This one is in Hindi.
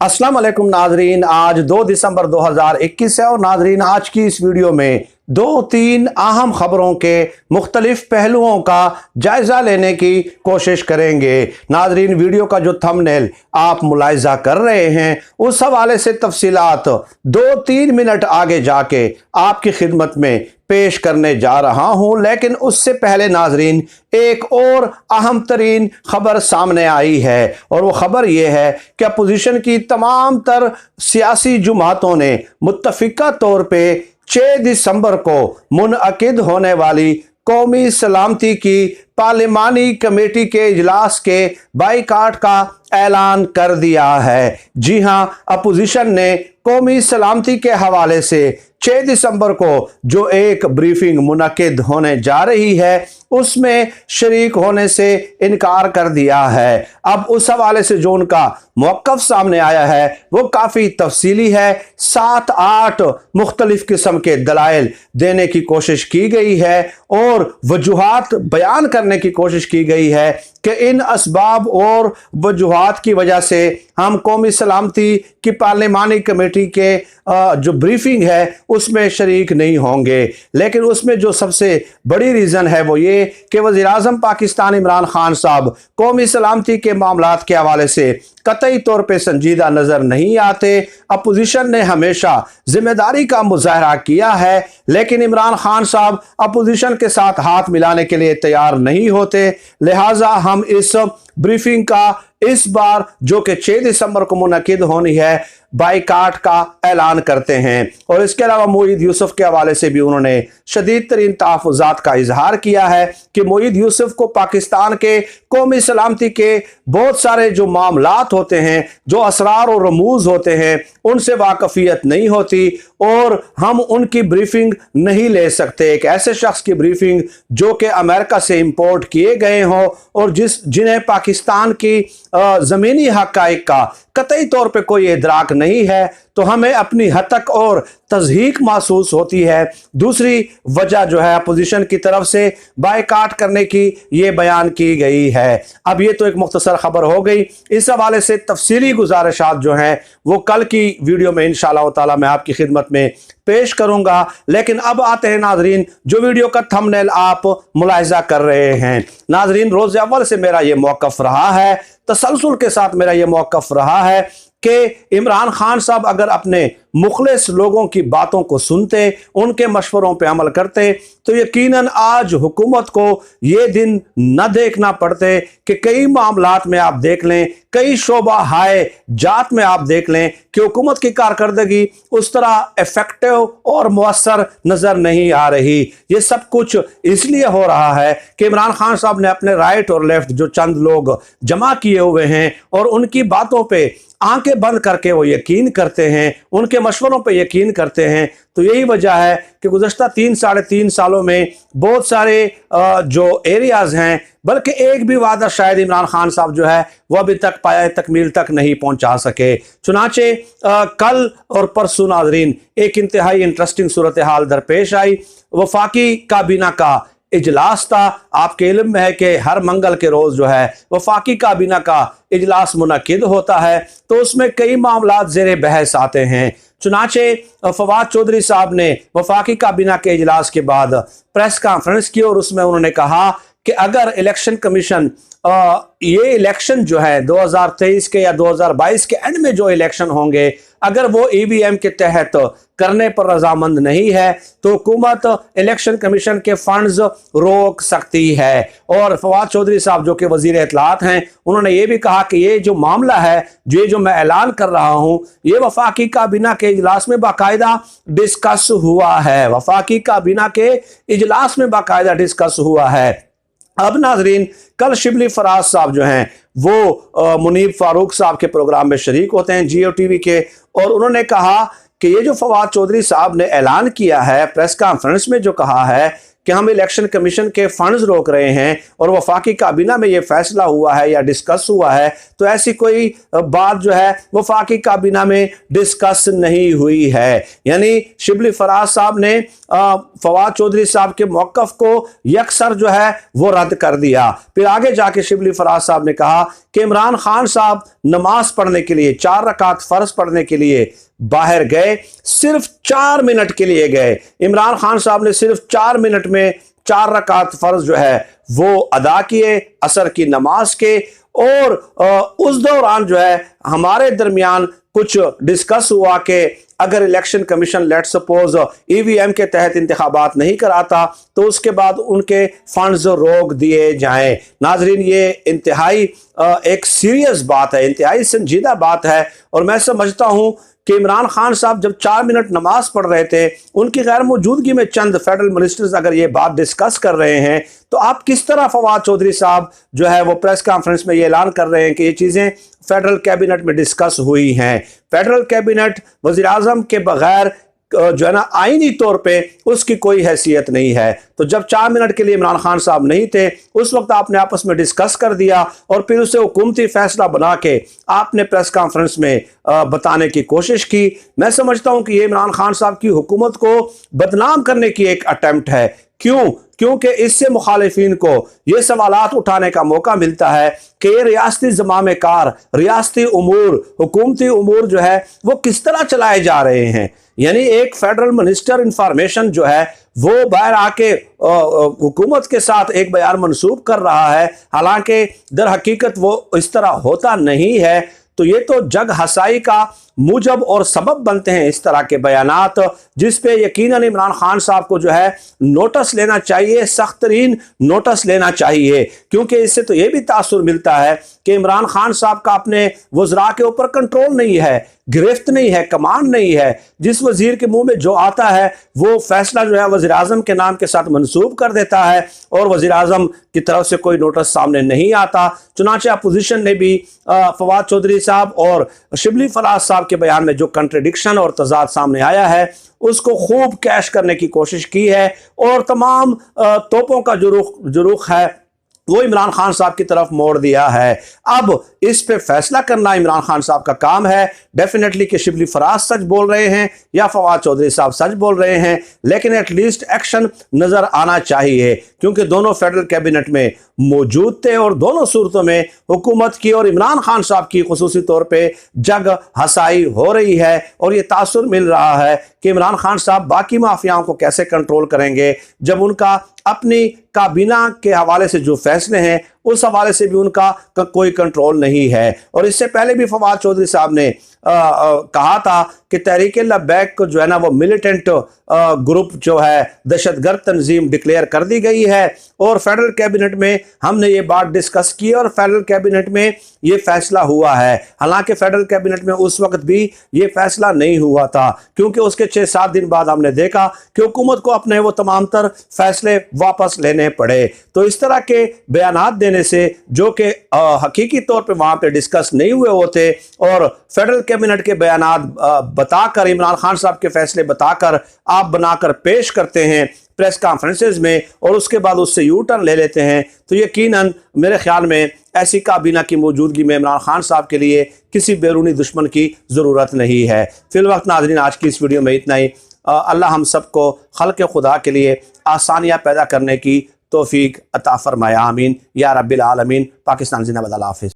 अस्सलाम वालेकुम नाजरीन, आज 2 दिसंबर 2021 है और नाजरीन आज की इस वीडियो में 2-3 अहम खबरों के मुख्तलिफ पहलुओं का जायज़ा लेने की कोशिश करेंगे। नाजरीन वीडियो का जो थंबनेल आप मुलाहिजा कर रहे हैं उस हवाले से तफसीलात 2-3 मिनट आगे जाके आपकी खिदमत में पेश करने जा रहा हूं, लेकिन उससे पहले नाजरीन एक और अहम तरीन खबर सामने आई है और वो खबर ये है कि अपोजिशन की तमाम तर सियासी जुमातों ने मुत्तफिका तौर पे 6 दिसंबर को मुनअकिद होने वाली कौमी सलामती की पार्लिमानी कमेटी के इजलास के बाइकाट का ऐलान कर दिया है। जी हां, अपोजिशन ने कौमी सलामती के हवाले से 6 दिसंबर को जो एक ब्रीफिंग मुनक़िद होने जा रही है उसमें शरीक होने से इनकार कर दिया है। अब उस हवाले से जो उनका मौक़िफ़ सामने आया है वो काफ़ी तफसीली है। 7-8 मुख्तलिफ किस्म के दलाइल देने की कोशिश की गई है और वजूहात बयान करने की कोशिश की गई है कि इन असबाब और वजूहात की वजह से हम कौमी सलामती की पार्लिमानी कमेटी के जो ब्रीफिंग है उसमें शरीक नहीं होंगे। लेकिन उसमें जो सबसे बड़ी रीज़न है वो ये कि वज़ीर आज़म पाकिस्तान इमरान खान साहब कौमी सलामती के मामलात के हवाले से कतई तौर पे संजीदा नज़र नहीं आते। अपोजिशन ने हमेशा जिम्मेदारी का मुजाहरा किया है, लेकिन इमरान खान साहब अपोजिशन के साथ हाथ मिलाने के लिए तैयार नहीं होते। लिहाजा हम इस ब्रीफिंग का इस बार जो कि 6 दिसंबर को मुनक़िद होनी है बाइकाट का ऐलान करते हैं। और इसके अलावा मोईद यूसुफ के हवाले से भी उन्होंने शदीद तरीन तहफ़्फ़ुज़ात का इजहार किया है कि मोईद यूसुफ को पाकिस्तान के कौमी सलामती के बहुत सारे जो मामलात होते हैं, जो असरार और रमूज़ होते हैं, उनसे वाकफ़ियत नहीं होती और हम उनकी ब्रीफिंग नहीं ले सकते। एक ऐसे शख्स की ब्रीफिंग जो कि अमेरिका से इंपोर्ट किए गए हों और जिन्हें पाकिस्तान की ज़मीनी हक़ाइक़ का कतई तौर पे कोई इदराक नहीं है, तो हमें अपनी हतक और तज़हीक महसूस होती है। दूसरी वजह जो है अपोजिशन की तरफ से बाइकाट करने की ये बयान की गई है। अब ये तो एक मुख्तसर खबर हो गई। इस हवाले से तफसीली गुजारिशात जो हैं वो कल की वीडियो में इंशाअल्लाह ताला मैं आपकी खिदमत में पेश करूंगा। लेकिन अब आते हैं नाजरीन जो वीडियो का थंबनेल आप मुलाहिजा कर रहे हैं। नाजरीन रोज़ अव्वल से मेरा ये मौक़िफ़ रहा है, तसलसल के साथ मेरा ये मौक़िफ़ रहा है कि इमरान खान साहब अगर अपने मुखलिस लोगों की बातों को सुनते, उनके मशवरों पे अमल करते, तो यकीनन आज हुकूमत को ये दिन न देखना पड़ते कि कई मामलात में आप देख लें, कई शोबा हाय जात में आप देख लें कि हुकूमत की कारकर्दगी उस तरह इफेक्टिव और मुअस्सर नज़र नहीं आ रही। ये सब कुछ इसलिए हो रहा है कि इमरान खान साहब ने अपने राइट और लेफ्ट जो चंद लोग जमा किए हुए हैं और उनकी बातों पर आंखें बंद करके वो यकीन करते हैं, उनके मशवरों पे यकीन करते हैं। तो यही वजह है कि गुज़श्ता 3-3.5 सालों में बहुत सारे जो एरियाज़ हैं, बल्कि एक भी वादा शायद इमरान खान साहब जो है वो अभी तक पाया तकमील तक नहीं पहुंचा सके। चुनाचे कल और परसों नाजरीन एक इंतहाई इंटरेस्टिंग सूरत हाल दरपेश आई। वफाकी काबीना का इजलास था। आपके इल्म में है कि हर मंगल के रोज़ जो है वफाकी काबीना का इजलास मुनक़िद होता है, तो उसमें कई मामलात ज़ेरे बहस आते हैं। चुनाचे फवाद चौधरी साहब ने वफाकी काबीना के इजलास के बाद प्रेस कॉन्फ्रेंस की और उसमें उन्होंने कहा कि अगर इलेक्शन कमीशन ये इलेक्शन जो है 2023 के या 2022 के एंड में जो इलेक्शन होंगे, अगर वो ईवीएम के तहत करने पर रजामंद नहीं है तो हुकूमत इलेक्शन कमीशन के फंड्स रोक सकती है। और फवाद चौधरी साहब जो कि वजीर इत्तलात हैं, उन्होंने ये भी कहा कि ये जो मामला है, जो मैं ऐलान कर रहा हूँ, ये वफाकी काबीना के इजलास में बाकायदा डिस्कस हुआ है। वफाकी काबीना के इजलास में बाकायदा डिस्कस हुआ है। अब नाजरीन कल शिबली फराज साहब जो हैं वो मुनीब फारूक साहब के प्रोग्राम में शरीक होते हैं जियो टीवी के, और उन्होंने कहा कि ये जो फवाद चौधरी साहब ने ऐलान किया है प्रेस कॉन्फ्रेंस में, जो कहा है कि हम इलेक्शन कमीशन के फंड्स रोक रहे हैं और वफाकी काबीना में ये फैसला हुआ है या डिस्कस हुआ है, तो ऐसी कोई बात जो है वफाकी काबीना में डिस्कस नहीं हुई है। यानी शिबली फराज साहब ने फवाद चौधरी साहब के मौक़िफ़ को यकसर जो है वो रद्द कर दिया। फिर आगे जाके शिबली फराज साहब ने कहा कि इमरान खान साहब नमाज पढ़ने के लिए 4 रकात फ़र्ज पढ़ने के लिए बाहर गए, सिर्फ 4 मिनट के लिए गए। इमरान खान साहब ने सिर्फ 4 मिनट में 4 रकात फ़र्ज जो है वो अदा किए असर की नमाज के, और उस दौरान जो है हमारे दरमियान कुछ डिस्कस हुआ कि अगर election commission let suppose EVM के तहत इंतखाबात नहीं कराता तो उसके बाद उनके फंड्स रोक दिए जाएं। नाजरीन, ये इंतहाई एक सीरियस बात है, इंतहाई संजीदा बात है, और मैं समझता हूं कि इमरान खान साहब जब 4 मिनट नमाज पढ़ रहे थे, उनकी गैर मौजूदगी में चंद फेडरल मिनिस्टर्स अगर ये बात डिस्कस कर रहे हैं, तो आप किस तरह फवाद चौधरी साहब जो है वो प्रेस कॉन्फ्रेंस में ये ऐलान कर रहे हैं कि ये चीज़ें फेडरल कैबिनेट में डिस्कस हुई हैं। फेडरल कैबिनेट वज़ीर आज़म के बगैर जो है ना आईनी तौर पे उसकी कोई हैसियत नहीं है। तो जब 4 मिनट के लिए इमरान खान साहब नहीं थे, उस वक्त आपने आपस में डिस्कस कर दिया और फिर उसे हुकूमती फैसला बना के आपने प्रेस कॉन्फ्रेंस में बताने की कोशिश की। मैं समझता हूं कि ये इमरान खान साहब की हुकूमत को बदनाम करने की एक अटेम्प्ट है। क्यों? क्योंकि इससे मुखालिफिन को ये सवालात उठाने का मौका मिलता है कि ये रियासती ज़मामे कार, रियासती उमूर, हुकूमती उमूर जो है वो किस तरह चलाए जा रहे हैं। यानी एक फेडरल मिनिस्टर इंफॉर्मेशन जो है वो बाहर आके हुकूमत के साथ एक बयान मंसूब कर रहा है, हालांकि दर हकीकत वो इस तरह होता नहीं है। तो ये तो जग हसाई का मूजब और सबब बनते हैं इस तरह के बयानात, जिस पे यकीनन इमरान खान साहब को जो है नोटिस लेना चाहिए, सख्त तरीन नोटिस लेना चाहिए, क्योंकि इससे तो ये भी तासुर मिलता है कि इमरान खान साहब का अपने वज़रा के ऊपर कंट्रोल नहीं है, गिरफ्त नहीं है, कमांड नहीं है। जिस वजीर के मुंह में जो आता है वो फैसला जो है वज़ीर आज़म के नाम के साथ मंसूब कर देता है और वज़ीर आज़म की तरफ से कोई नोटिस सामने नहीं आता। चुनांचे अपोजिशन ने भी फवाद चौधरी साहब और शिबली फराज साहब के बयान में जो कंट्रडिक्शन और तजाद सामने आया है उसको खूब कैश करने की कोशिश की है, और तमाम तोपों का जो रुख है वो इमरान खान साहब की तरफ मोड़ दिया है। अब इस पे फैसला करना इमरान खान साहब का काम है। डेफिनेटली कि शिबली फराज सच बोल रहे हैं या फवाद चौधरी साहब सच बोल रहे हैं, लेकिन एटलीस्ट एक्शन नजर आना चाहिए, क्योंकि दोनों फेडरल कैबिनेट में मौजूद थे और दोनों सूरतों में हुकूमत की और इमरान खान साहब की खुसूसी तौर पे जग हसाई हो रही है। और ये तासुर मिल रहा है कि इमरान खान साहब बाकी माफियाओं को कैसे कंट्रोल करेंगे जब उनका अपनी काबीना के हवाले से जो फैसले हैं उस हवाले से भी उनका कोई कंट्रोल नहीं है। और इससे पहले भी फवाद चौधरी साहब ने कहा था कि तहरीक-ए-लब्बैक को जो है ना वो मिलिटेंट ग्रुप जो है दहशतगर्द तंजीम डिक्लेयर कर दी गई है, और फेडरल कैबिनेट में हमने ये बात डिस्कस की और फेडरल कैबिनेट में ये फैसला हुआ है। हालांकि फेडरल कैबिनेट में उस वक्त भी ये फैसला नहीं हुआ था, क्योंकि उसके 6-7 दिन बाद हमने देखा कि हुकूमत को अपने वो तमाम तर फैसले वापस लेने पड़े। तो इस तरह के बयानात देने से जो कि हकीकी तौर पे वहाँ पे डिस्कस नहीं हुए होते और फेडरल कैबिनेट के बयानात बताकर, इमरान खान साहब के फैसले बताकर आप बनाकर पेश करते हैं प्रेस कॉन्फ्रेंसेज में और उसके बाद उससे यू टर्न ले लेते हैं, तो यकीनन मेरे ख्याल में ऐसी काबीना की मौजूदगी में इमरान खान साहब के लिए किसी बैरूनी दुश्मन की ज़रूरत नहीं है। फिलवक्त नाज़रीन, आज की इस वीडियो में इतना ही। अल्लाह हम सबको खल्क़ खुदा के लिए आसानियाँ पैदा करने की तौफीक अता फरमाया। आमीन या रब्बिल आलमीन। पाकिस्तान जिंदाबाद। अल्लाह हाफ़िज़।